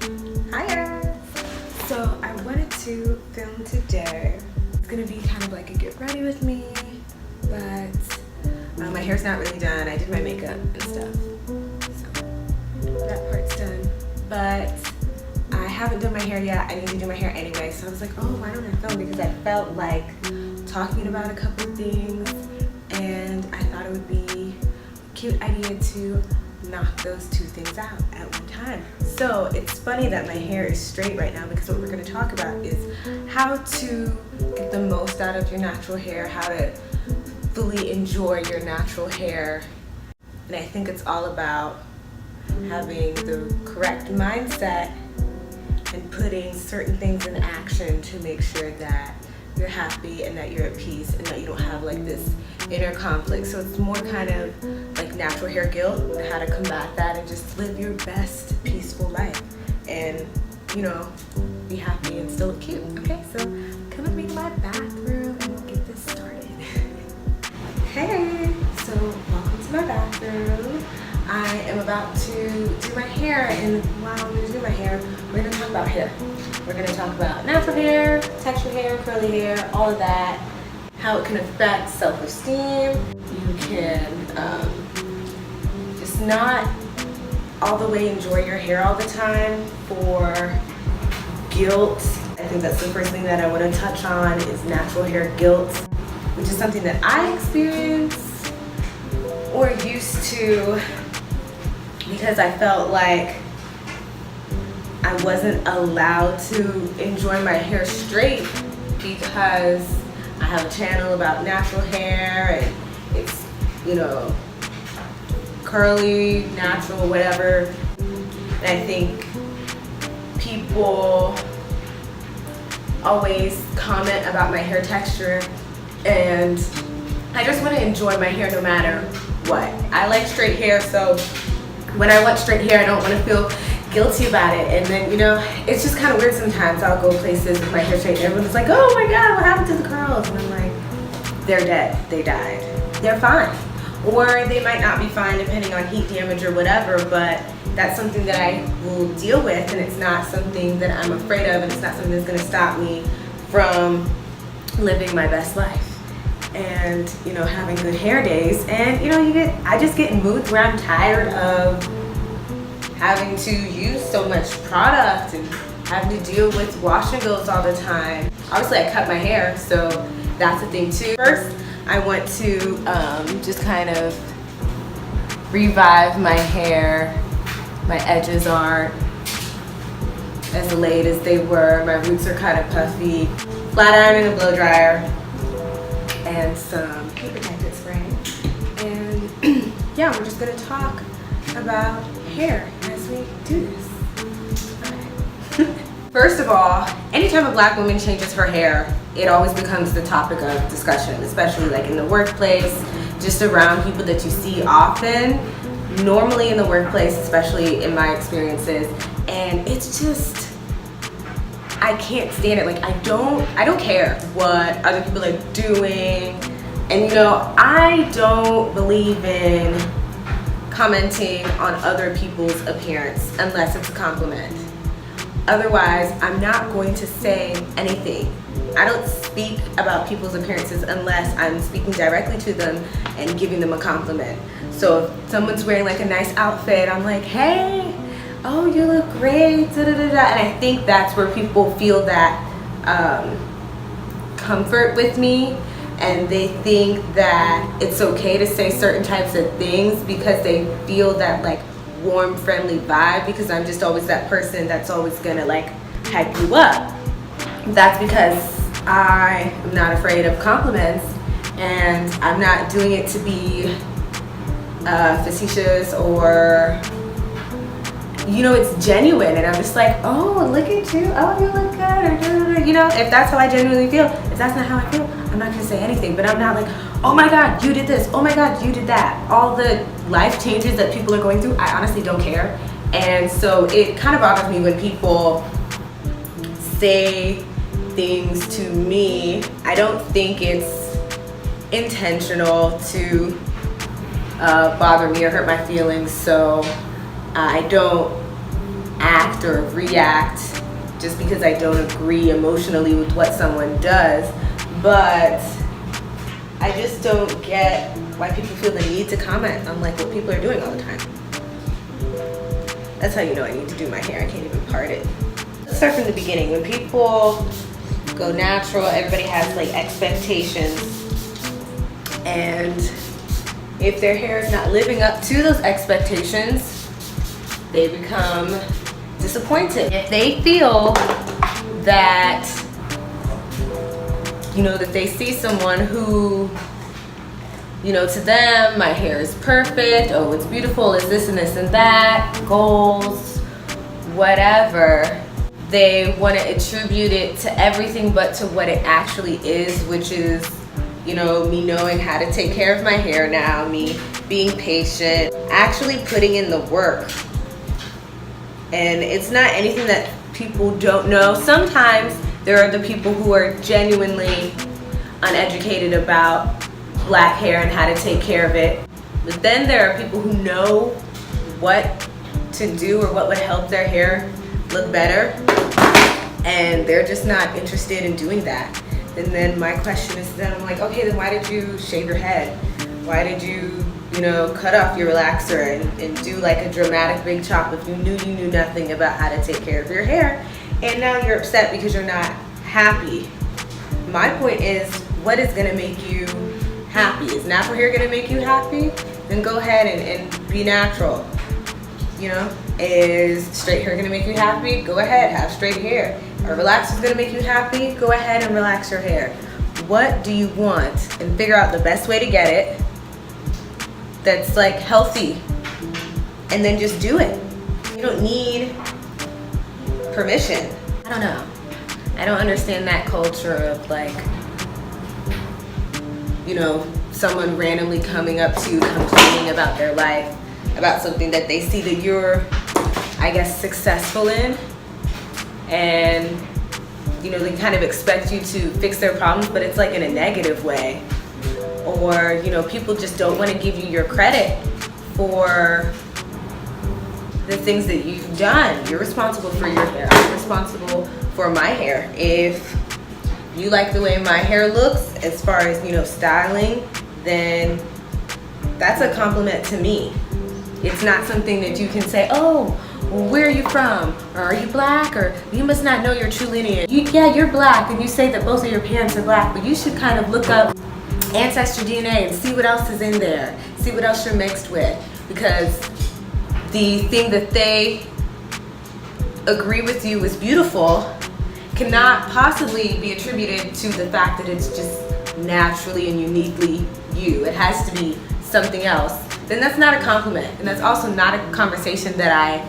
Hiya! So I wanted to film today. It's gonna be kind of like a get ready with me, but my hair's not really done. I did my makeup and stuff, so that part's done. But I haven't done my hair yet. I need to do my hair anyway, so I was like, oh, why don't I film? Because I felt like talking about a couple of things, and I thought it would be a cute idea to knock those two things out at one time. So it's funny that my hair is straight right now, because what we're going to talk about is how to get the most out of your natural hair, how to fully enjoy your natural hair. And I think it's all about having the correct mindset and putting certain things in action to make sure that you're happy and that you're at peace and that you don't have like this inner conflict. So it's more kind of like natural hair guilt, how to combat that and just live your best peaceful life and, you know, be happy and still look cute. Okay, so come with me to my bathroom and we'll get this started. Hey, so welcome to my bathroom. I am about to do my hair, and while I'm going to do my hair, we're going to talk about hair. We're going to talk about natural hair, textured hair, curly hair, all of that, how it can affect self-esteem. You can just not all the way enjoy your hair all the time for guilt. I think that's the first thing that I want to touch on is natural hair guilt, which is something that I experience or used to, because I felt like I wasn't allowed to enjoy my hair straight because I have a channel about natural hair and it's, you know, curly, natural, whatever. And I think people always comment about my hair texture, and I just want to enjoy my hair no matter what. I like straight hair, so when I want straight hair, I don't want to feel guilty about it. And then, you know, it's just kind of weird sometimes. I'll go places with my hair straight and everyone's like, oh my God, what happened to the curls? And I'm like, they're dead, they died. They're fine. Or they might not be fine depending on heat damage or whatever, but that's something that I will deal with, and it's not something that I'm afraid of, and it's not something that's gonna stop me from living my best life and, you know, having good hair days. And, you know, I just get in moods where I'm tired of having to use so much product and having to deal with wash and goes all the time. Obviously I cut my hair, so that's a thing too. First, I want to just kind of revive my hair. My edges aren't as laid as they were. My roots are kind of puffy. Flat iron and a blow dryer and some paper jacket spray. And yeah, we're just gonna talk about hair as we do this. Okay. First of all, anytime a black woman changes her hair, it always becomes the topic of discussion, especially like in the workplace, just around people that you see often, normally in the workplace, especially in my experiences. And it's just, I can't stand it. Like I don't care what other people are doing. And you know, I don't believe in commenting on other people's appearance unless it's a compliment. Otherwise, I'm not going to say anything. I don't speak about people's appearances unless I'm speaking directly to them and giving them a compliment. So if someone's wearing like a nice outfit, I'm like, hey, oh, you look great, da, da, da, da. And I think that's where people feel that comfort with me, and they think that it's okay to say certain types of things because they feel that like warm, friendly vibe, because I'm just always that person that's always gonna like hype you up. That's because I am not afraid of compliments, and I'm not doing it to be facetious or, you know, it's genuine. And I'm just like, oh, look at you, oh, you look good, or you know, if that's how I genuinely feel. If that's not how I feel, I'm not gonna say anything. But I'm not like, oh my God, you did this, oh my God, you did that. All the life changes that people are going through, I honestly don't care. And so it kind of bothers me when people say things to me. I don't think it's intentional to bother me or hurt my feelings, so I don't act or react just because I don't agree emotionally with what someone does, but I just don't get why people feel the need to comment on like what people are doing all the time. That's how you know I need to do my hair. I can't even part it. Let's start from the beginning. When people go natural, everybody has like expectations, and if their hair is not living up to those expectations, they become disappointed. If they feel that, you know, that they see someone who, you know, to them, my hair is perfect, oh, it's beautiful, it's this and this and that, goals, whatever, they want to attribute it to everything but to what it actually is, which is, you know, me knowing how to take care of my hair now, me being patient, actually putting in the work. And it's not anything that people don't know. Sometimes there are the people who are genuinely uneducated about black hair and how to take care of it. But then there are people who know what to do or what would help their hair look better, and they're just not interested in doing that. And then my question is then I'm like, okay, then why did you shave your head? Why did you, you know, cut off your relaxer and do like a dramatic big chop if you knew nothing about how to take care of your hair? And now you're upset because you're not happy. My point is, what is gonna make you happy? Is natural hair gonna make you happy? Then go ahead and be natural. You know, is straight hair gonna make you happy? Go ahead, have straight hair. A relaxer is gonna make you happy? Go ahead and relax your hair. What do you want? And figure out the best way to get it that's like healthy, and then just do it. You don't need permission. I don't know. I don't understand that culture of like, you know, someone randomly coming up to you complaining about their life, about something that they see that you're, I guess, successful in, and you know, they kind of expect you to fix their problems, but it's like in a negative way. Or, you know, people just don't want to give you your credit for the things that you've done. You're responsible for your hair. I'm responsible for my hair. If you like the way my hair looks as far as, you know, styling, then that's a compliment to me. It's not something that you can say, oh, well, where are you from? Or are you black? Or you must not know your true lineage. Yeah, you're black, and you say that both of your parents are black, but you should kind of look up ancestry DNA and see what else is in there. See what else you're mixed with. Because the thing that they agree with you is beautiful cannot possibly be attributed to the fact that it's just naturally and uniquely you. It has to be something else. Then that's not a compliment, and that's also not a conversation that I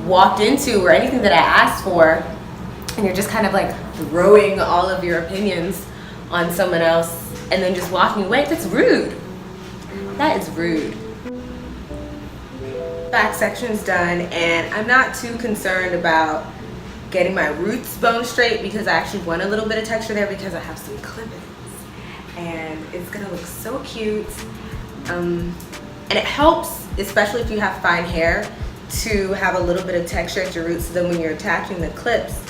walked into or anything that I asked for, and you're just kind of like throwing all of your opinions on someone else and then just walking away. That's rude. That is rude. Back section's done, and I'm not too concerned about getting my roots bone straight because I actually want a little bit of texture there because I have some clip-ins, and it's gonna look so cute. And it helps, especially if you have fine hair, to have a little bit of texture at your roots, so then when you're attaching the clips,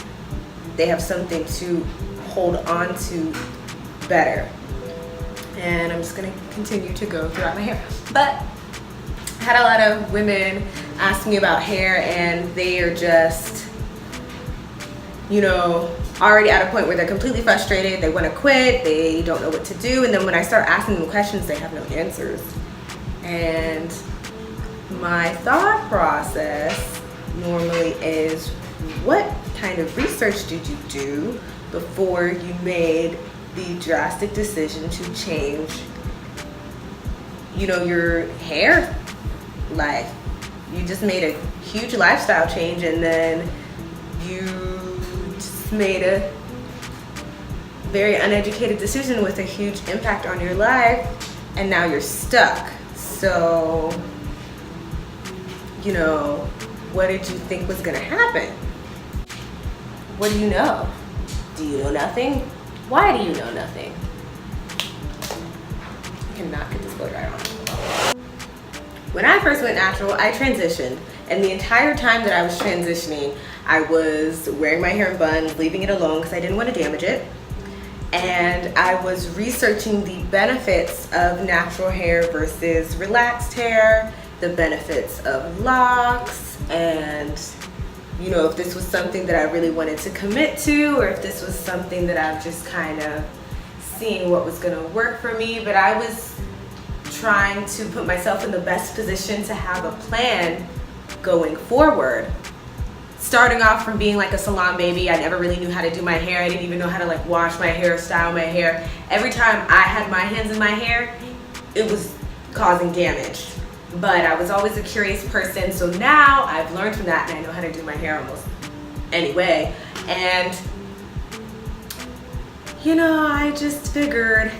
they have something to hold on to better. And I'm just gonna continue to go throughout my hair. But I had a lot of women ask me about hair, and they are just, you know, already at a point where they're completely frustrated, they want to quit, they don't know what to do, and then when I start asking them questions, they have no answers. And my thought process normally is, what kind of research did you do before you made the drastic decision to change, you know, your hair life? You just made a huge lifestyle change, and then you just made a very uneducated decision with a huge impact on your life, and now you're stuck. So, you know, what did you think was gonna happen? What do you know? Do you know nothing? Why do you know nothing? I cannot get this blow dry on. When I first went natural, I transitioned. And the entire time that I was transitioning, I was wearing my hair in buns, leaving it alone because I didn't want to damage it. And I was researching the benefits of natural hair versus relaxed hair, the benefits of locks, and you know, if this was something that I really wanted to commit to, or if this was something that I'm just kind of seeing what was gonna work for me. But I was trying to put myself in the best position to have a plan going forward. Starting off from being like a salon baby, I never really knew how to do my hair. I didn't even know how to like wash my hair, style my hair. Every time I had my hands in my hair, it was causing damage. But I was always a curious person, so now I've learned from that and I know how to do my hair almost anyway. And you know, I just figured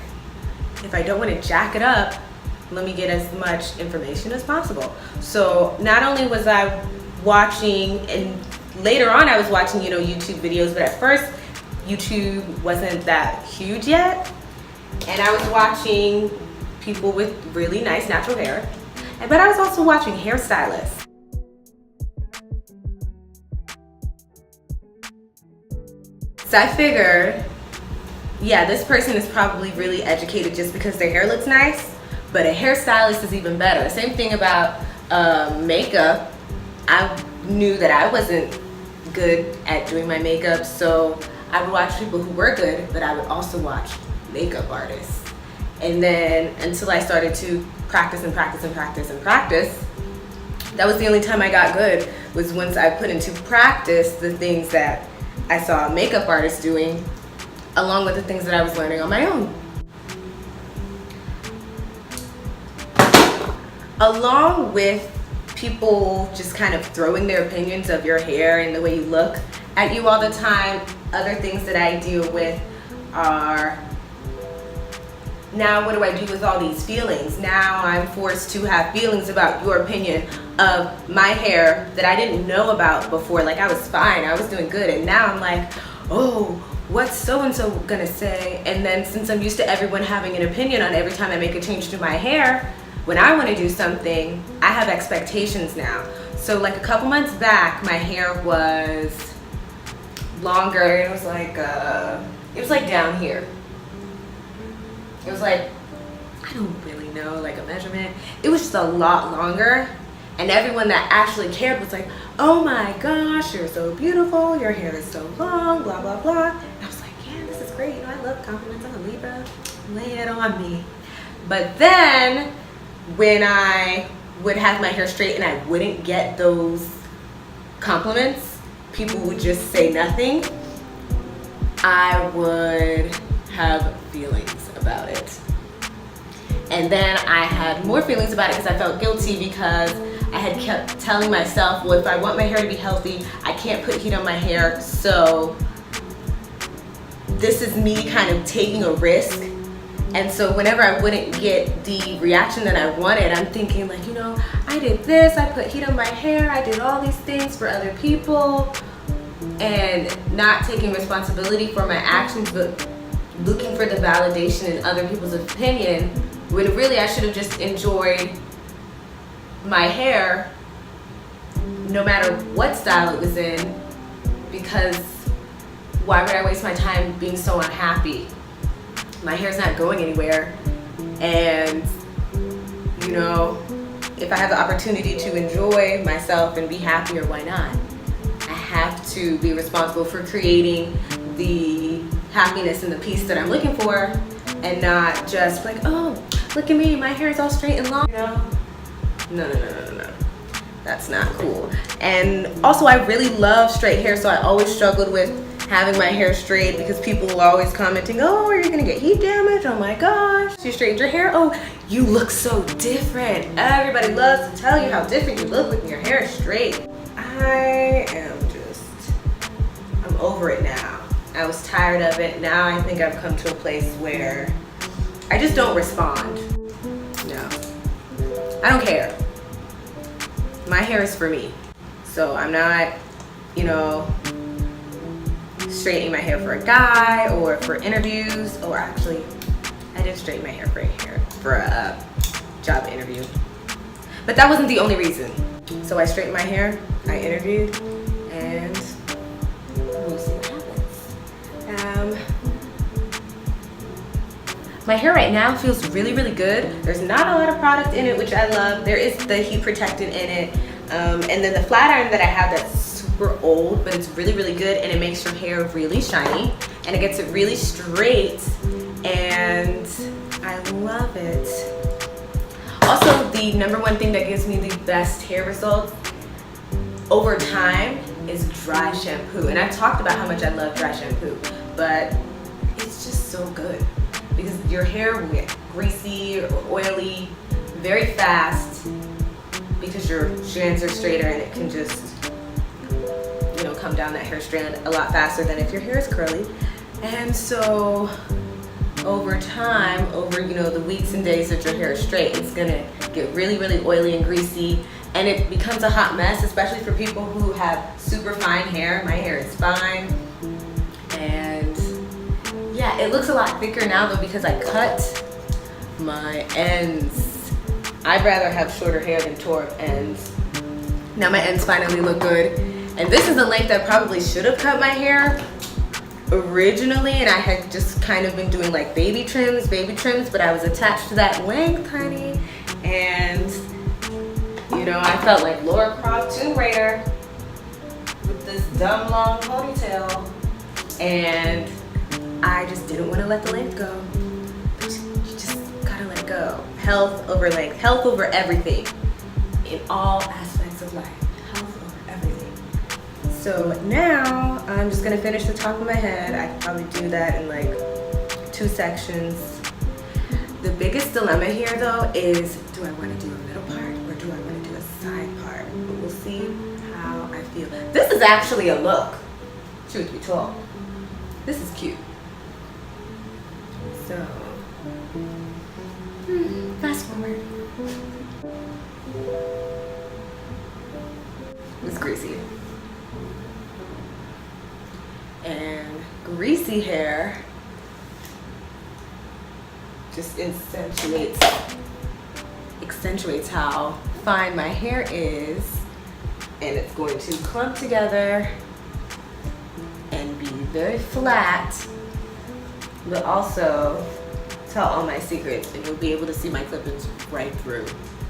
if I don't want to jack it up, let me get as much information as possible. So not only was I watching, and later on I was watching, you know, YouTube videos, but at first YouTube wasn't that huge yet. And I was watching people with really nice natural hair. But I was also watching hairstylists. So I figured, yeah, this person is probably really educated just because their hair looks nice, but a hairstylist is even better. Same thing about makeup. I knew that I wasn't good at doing my makeup, so I would watch people who were good, but I would also watch makeup artists. And then until I started to practice and practice and practice and practice, that was the only time I got good, was once I put into practice the things that I saw makeup artists doing, along with the things that I was learning on my own. Along with people just kind of throwing their opinions of your hair and the way you look at you all the time, other things that I deal with are, now what do I do with all these feelings? Now I'm forced to have feelings about your opinion of my hair that I didn't know about before. Like, I was fine, I was doing good, and now I'm like, oh, what's so-and-so gonna say? And then since I'm used to everyone having an opinion on every time I make a change to my hair, when I want to do something, I have expectations now. So like a couple months back, my hair was longer. It was like down here. It was like, I don't really know, like a measurement. It was just a lot longer. And everyone that actually cared was like, oh my gosh, you're so beautiful, your hair is so long, blah, blah, blah. And I was like, yeah, this is great. You know, I love compliments. I'm a Libra. Lay it on me. But then when I would have my hair straight and I wouldn't get those compliments, people would just say nothing, I would have feelings about it. And then I had more feelings about it because I felt guilty, because I had kept telling myself, well, if I want my hair to be healthy, I can't put heat on my hair, so this is me kind of taking a risk. And so whenever I wouldn't get the reaction that I wanted, I'm thinking like, you know, I did this, I put heat on my hair, I did all these things for other people, and not taking responsibility for my actions, but looking for the validation in other people's opinion, when really I should have just enjoyed my hair no matter what style it was in, because why would I waste my time being so unhappy? My hair's not going anywhere, and you know, if I have the opportunity to enjoy myself and be happier, why not? I have to be responsible for creating the happiness and the peace that I'm looking for, and not just like, oh, look at me, my hair is all straight and long. You know? No. That's not cool. And also, I really love straight hair, so I always struggled with having my hair straight, because people were always commenting, oh, are you gonna get heat damage? Oh my gosh, you straightened your hair? Oh, you look so different. Everybody loves to tell you how different you look when your hair is straight. I'm over it now. I was tired of it. Now I think I've come to a place where I just don't respond. No, I don't care. My hair is for me. So I'm not, you know, straightening my hair for a guy or for interviews, or actually I did straighten my hair for a job interview, but that wasn't the only reason. So I straightened my hair, I interviewed, and we'll see what happens. My hair right now feels really, really good. There's not a lot of product in it, which I love. There is the heat protectant in it. And then the flat iron that I have that's super old, but it's really, really good, and it makes your hair really shiny, and it gets it really straight, and I love it. Also, the number one thing that gives me the best hair results over time is dry shampoo. And I've talked about how much I love dry shampoo, but it's just so good because your hair will get greasy or oily very fast because your strands are straighter, and it can just, you know, come down that hair strand a lot faster than if your hair is curly. And so over time, over, you know, the weeks and days that your hair is straight, it's gonna get really, really oily and greasy, and it becomes a hot mess, especially for people who have super fine hair. My hair is fine, and yeah, it looks a lot thicker now though because I cut my ends. I'd rather have shorter hair than tore up ends. Now my ends finally look good, and this is the length I probably should have cut my hair originally, and I had just kind of been doing like baby trims, but I was attached to that length, honey, and you know, I felt like Laura Croft Tomb Raider with this dumb long ponytail, and I just didn't want to let the length go. You just gotta let go. Health over length, health over everything in all aspects of life. Health over everything. So now I'm just gonna finish the top of my head. I could probably do that in like 2 sections. The biggest dilemma here though is, do I want to do a middle part or do I want to do a side part? But we'll see how I feel. This is actually a look, truth be told. This is cute. So, fast forward. It's greasy. And greasy hair just accentuates how fine my hair is, and it's going to clump together and be very flat, but also tell all my secrets, and you'll be able to see my clip-ins right through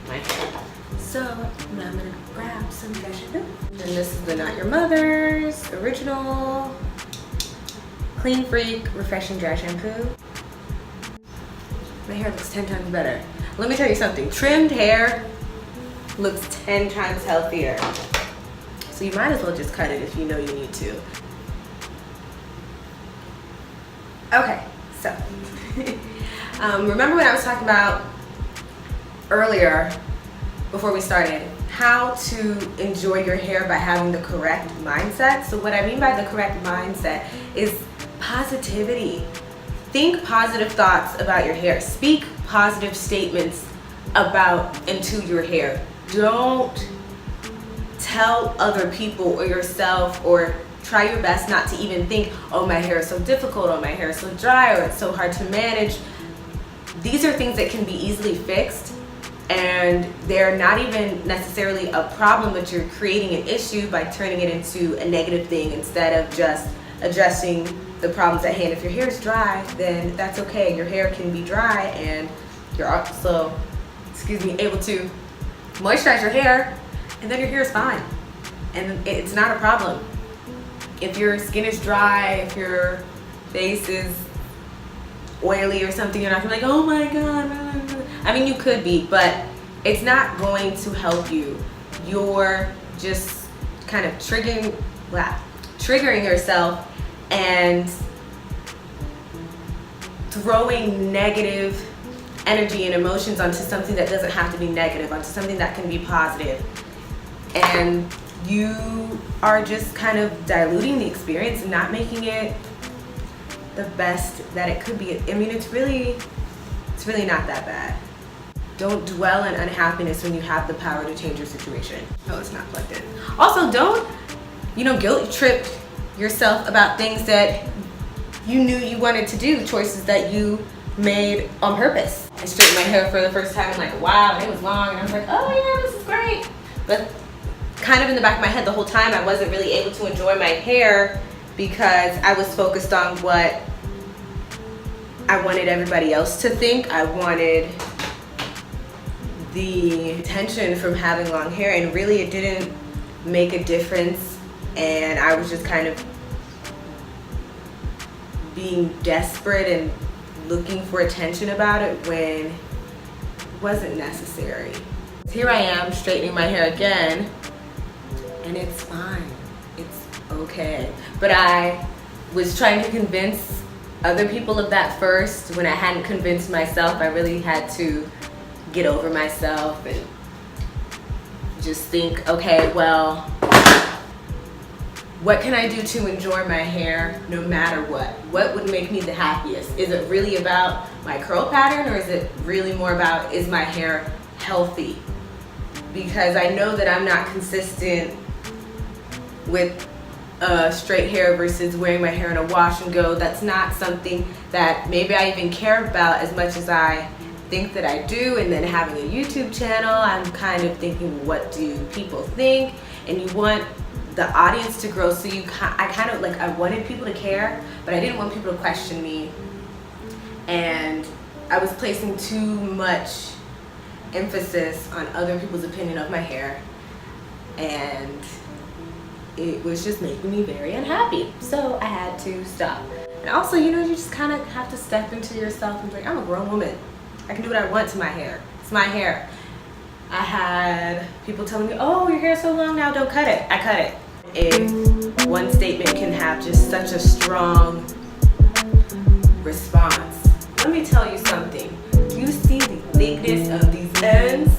my hair. So now I'm gonna grab some dry shampoo. And this is the Not Your Mother's original Clean Freak Refreshing Dry Shampoo. My hair looks 10 times better. Let me tell you something, trimmed hair looks 10 times healthier. So you might as well just cut it if you know you need to. Okay, so remember when I was talking about earlier, before we started, how to enjoy your hair by having the correct mindset? So what I mean by the correct mindset is positivity. Think positive thoughts about your hair. Speak positive statements about and to your hair. Don't tell other people or yourself, or try your best not to even think, oh, my hair is so difficult, oh, my hair is so dry, or it's so hard to manage. These are things that can be easily fixed, and they're not even necessarily a problem, but you're creating an issue by turning it into a negative thing instead of just addressing the problems at hand. If your hair is dry, then that's okay. Your hair can be dry, and you're also, able to moisturize your hair, and then your hair is fine, and it's not a problem. If your skin is dry, if your face is oily or something, you're not gonna be like, oh my god. I mean, you could be, but it's not going to help you. You're just kind of triggering yourself and throwing negative energy and emotions onto something that doesn't have to be negative, onto something that can be positive. And you are just kind of diluting the experience and not making it the best that it could be. I mean, it's really not that bad. Don't dwell in unhappiness when you have the power to change your situation. Oh, it's not plugged in. Also, don't, guilt trip yourself about things that you knew you wanted to do, choices that you made on purpose. I straightened my hair for the first time and like, wow, it was long, and I was like, oh yeah, this is great. But kind of in the back of my head the whole time. I wasn't really able to enjoy my hair because I was focused on what I wanted everybody else to think. I wanted the attention from having long hair, and really it didn't make a difference, and I was just kind of being desperate and looking for attention about it when it wasn't necessary. Here I am straightening my hair again, and it's fine, it's okay. But I was trying to convince other people of that first. When I hadn't convinced myself, I really had to get over myself and just think, okay, well, what can I do to enjoy my hair no matter what? What would make me the happiest? Is it really about my curl pattern, or is it really more about, is my hair healthy? Because I know that I'm not consistent with straight hair versus wearing my hair in a wash and go. That's not something that maybe I even care about as much as I think that I do. And then having a YouTube channel, I'm kind of thinking, what do people think? And you want the audience to grow, so I wanted people to care, but I didn't want people to question me. And I was placing too much emphasis on other people's opinion of my hair, and it was just making me very unhappy. So I had to stop. And also, you just kind of have to step into yourself and be like, I'm a grown woman. I can do what I want to my hair. It's my hair. I had people telling me, oh, your hair's so long now, don't cut it. I cut it. If one statement can have just such a strong response. Let me tell you something. You see the thickness of these ends?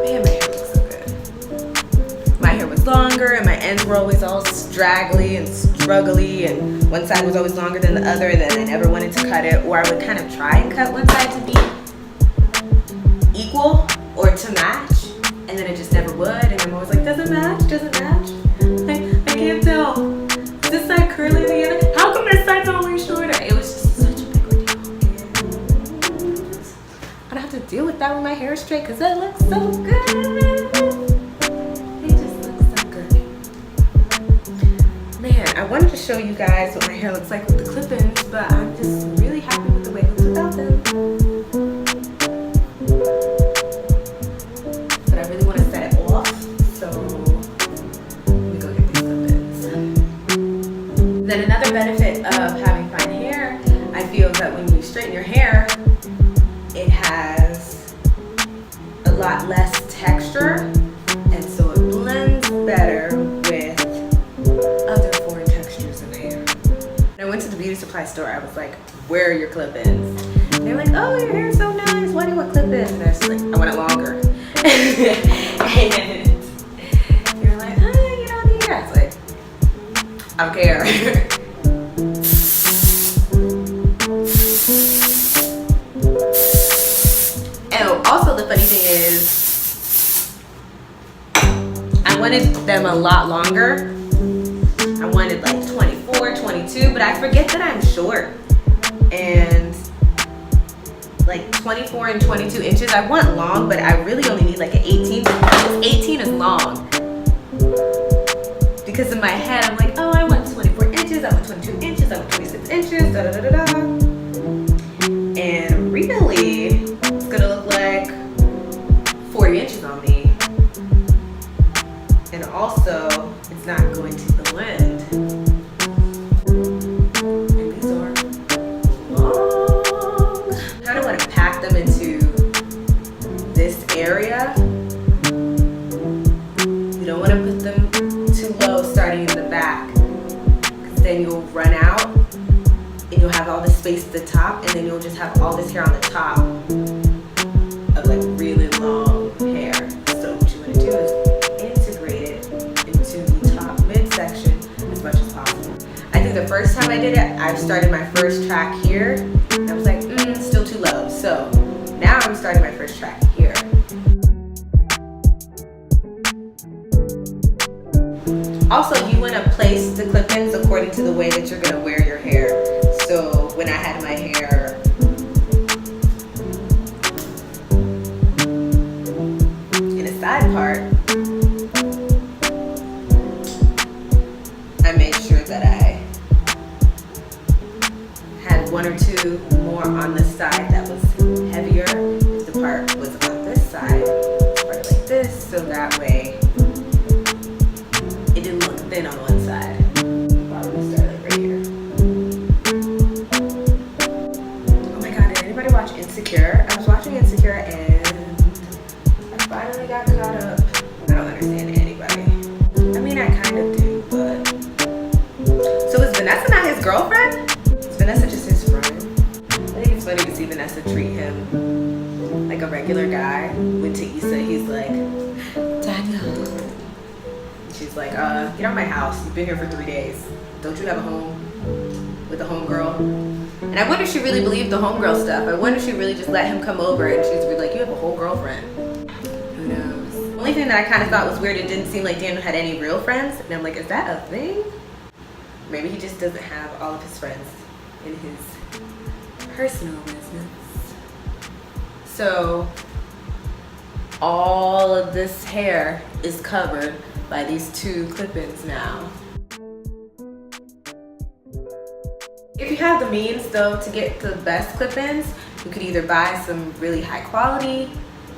Man, my hair looks so good. My hair was longer and my ends were always all straggly and struggly, and one side was always longer than the other, and then I never wanted to cut it, or I would kind of try and cut one side to be equal or to match, and then it just never would, and I'm always like, doesn't match. I can't tell. Is this side curly and the other? How come this side's always shorter? It was just such a big ordeal. I don't have to deal with that when my hair is straight, because it looks so good. It just looks so good. Man, I wanted to show you guys what my hair looks like with the clip-ins, but I'm just really happy with the way it looks without them. But I really want to set it off, so let me go get these clip-ins. Then another benefit of having fine hair, I feel that when you straighten your hair, it has a lot less texture, and so it blends better with other foreign textures of hair. When I went to the beauty supply store, I was like, where are your clip-ins? And they're like, oh, your hair's so nice, why do you want clip-ins? And I was like, I want it longer. And you're like, oh, you don't need it. I was like, I don't care. And also the funny thing is, I wanted them a lot longer. I wanted like 24, 22, but I forget that I'm short. And like 24 and 22 inches, I want long, but I really only need like an 18. 18 is long. Because in my head, I'm like, oh, I want 24 inches, I want 22 inches, I want 26 inches, da da da da da. And really, it's gonna look like 40 inches on me. And also, it's not going to blend. And these are long. I kind of want to pack them into this area. You don't want to put them too low starting in the back, because then you'll run out and you'll have all this space at the top, and then you'll just have all this hair on the top of like really long hair. So what you want to do is integrate it into the top midsection as much as possible. I think the first time I did it, I started my first track here, and I was like, it's still too low. So now I'm starting my first track here. Also, you want to place the clip-ins according to the way that you're going to wear your hair. So when I had my hair in a part, I made sure that I had one or two more on the side that was heavier. The part was on this side, part like this, so that way it didn't look thin on one side. I'm gonna start like right here. Oh my god, did anybody watch Insecure? I was watching Insecure and I finally got caught up. I don't understand anybody. I mean, I kind of do, but... So is Vanessa not his girlfriend? Is Vanessa just his friend? I think it's funny to see Vanessa treat him like a regular guy. With Issa, he's like, Daniel. She's like, get out of my house. You've been here for 3 days. Don't you have a home with a homegirl? And I wonder if she really believed the homegirl stuff. I wonder if she really just let him come over and she's really like, you have a whole girlfriend. Who knows? The only thing that I kind of thought was weird, it didn't seem like Daniel had any real friends. And I'm like, is that a thing? Maybe he just doesn't have all of his friends in his personal business. So all of this hair is covered by these two clip-ins now. If you have the means though to get the best clip-ins, you could either buy some really high quality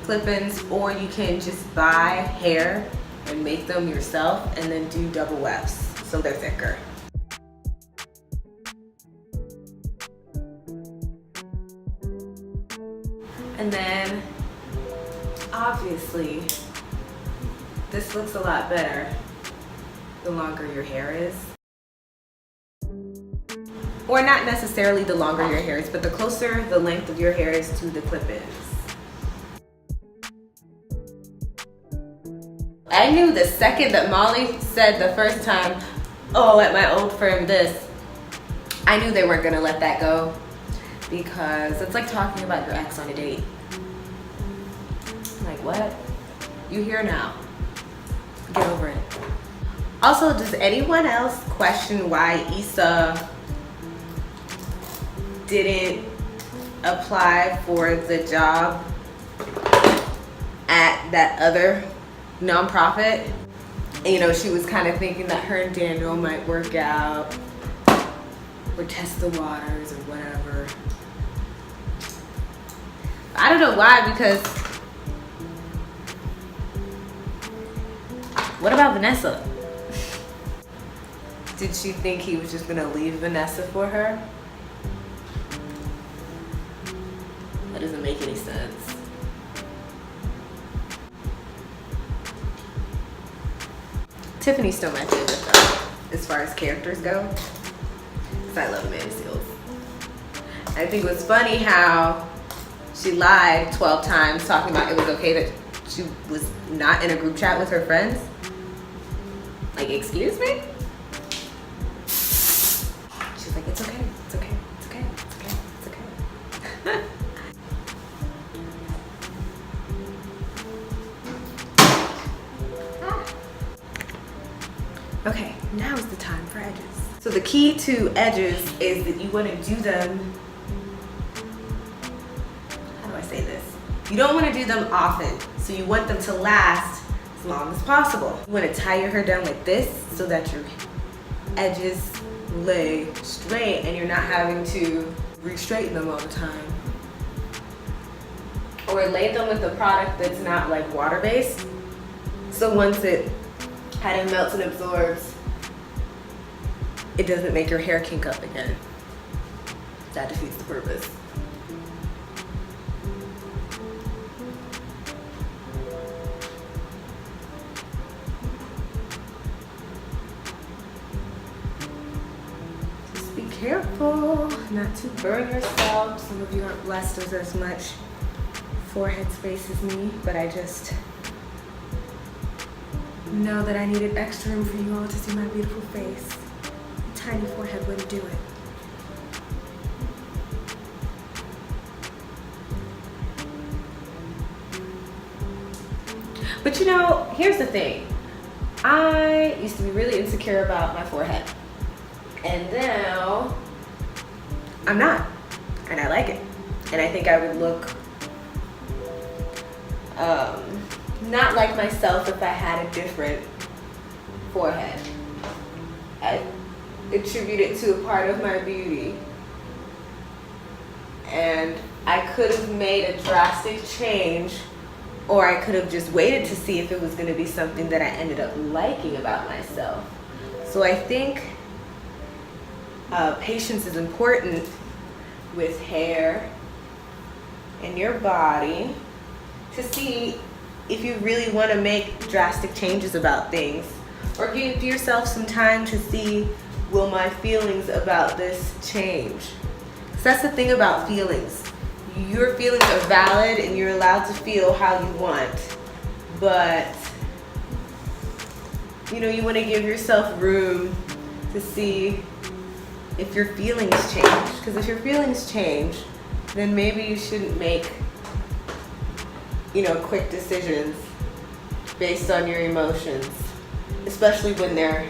clip-ins or you can just buy hair and make them yourself and then do double wefts so they're thicker. And then, obviously, this looks a lot better the longer your hair is. Or not necessarily the longer your hair is, but the closer the length of your hair is to the clip-ins. I knew the second that Molly said the first time, oh, at my old firm this, I knew they weren't gonna let that go. Because it's like talking about your ex on a date. Like, what? You here now. Get over it. Also, does anyone else question why Issa didn't apply for the job at that other nonprofit? And, you know, she was kind of thinking that her and Daniel might work out or test the waters or whatever. I don't know why, because what about Vanessa? Did she think he was just gonna leave Vanessa for her? That doesn't make any sense. Tiffany's still my favorite though, as far as characters go, because I love Amanda Seals. I think it was funny how she lied 12 times talking about it was okay that she was not in a group chat with her friends. Like, excuse me? She's like, it's okay, it's okay, it's okay, it's okay, it's okay. Okay, now is the time for edges. So the key to edges is that you want to do them, how do I say this? You don't want to do them often, so you want them to last as long as possible. You want to tie your hair down like this so that your edges lay straight and you're not having to re-straighten them all the time. Or lay them with a product that's not like water-based. So once it kind of melts and absorbs, it doesn't make your hair kink up again. That defeats the purpose. Just be careful not to burn yourself. Some of you aren't blessed with as much forehead space as me, but I just know that I needed extra room for you all to see my beautiful face. A tiny forehead wouldn't do it. But you know, here's the thing. I used to be really insecure about my forehead. And now, I'm not. And I like it. And I think I would look not like myself if I had a different forehead. I attribute it to a part of my beauty. And I could have made a drastic change, or I could have just waited to see if it was going to be something that I ended up liking about myself. So I think patience is important with hair and your body to see if you really want to make drastic changes about things, or give yourself some time to see, will my feelings about this change? So that's the thing about feelings. Your feelings are valid and you're allowed to feel how you want, but you know, you want to give yourself room to see if your feelings change. Because if your feelings change, then maybe you shouldn't make, you know, quick decisions based on your emotions, especially when they're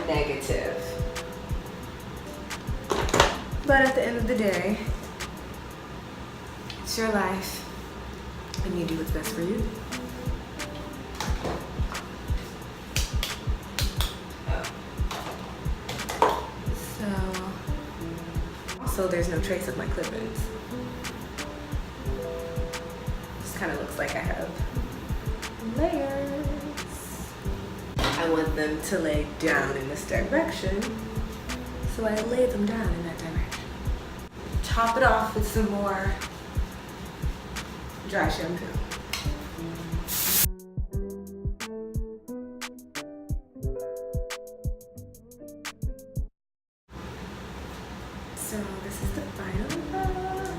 negative. But at the end of the day, it's your life, and you do what's best for you. So there's no trace of my clip-ins. Just kind of looks like I have layers. I want them to lay down in this direction, so I lay them down in that direction. Top it off with some more dry shampoo. So this is the final look.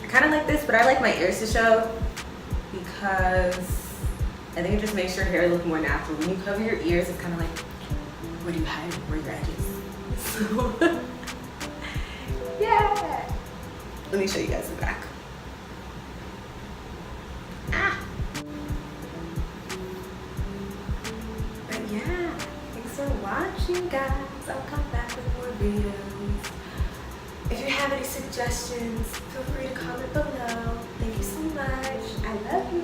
I kind of like this, but I like my ears to show because I think it just makes your hair look more natural. When you cover your ears, it's kind of like, where do you hide? Where are your edges? So, yeah. Let me show you guys the back. But yeah, thanks for watching, guys. I'll come back with more videos. If you have any suggestions, feel free to comment below. Thank you so much. I love you.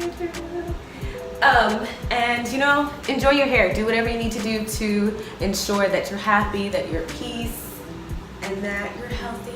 And you know, enjoy your hair. Do whatever you need to do to ensure that you're happy, that you're at peace, and that you're healthy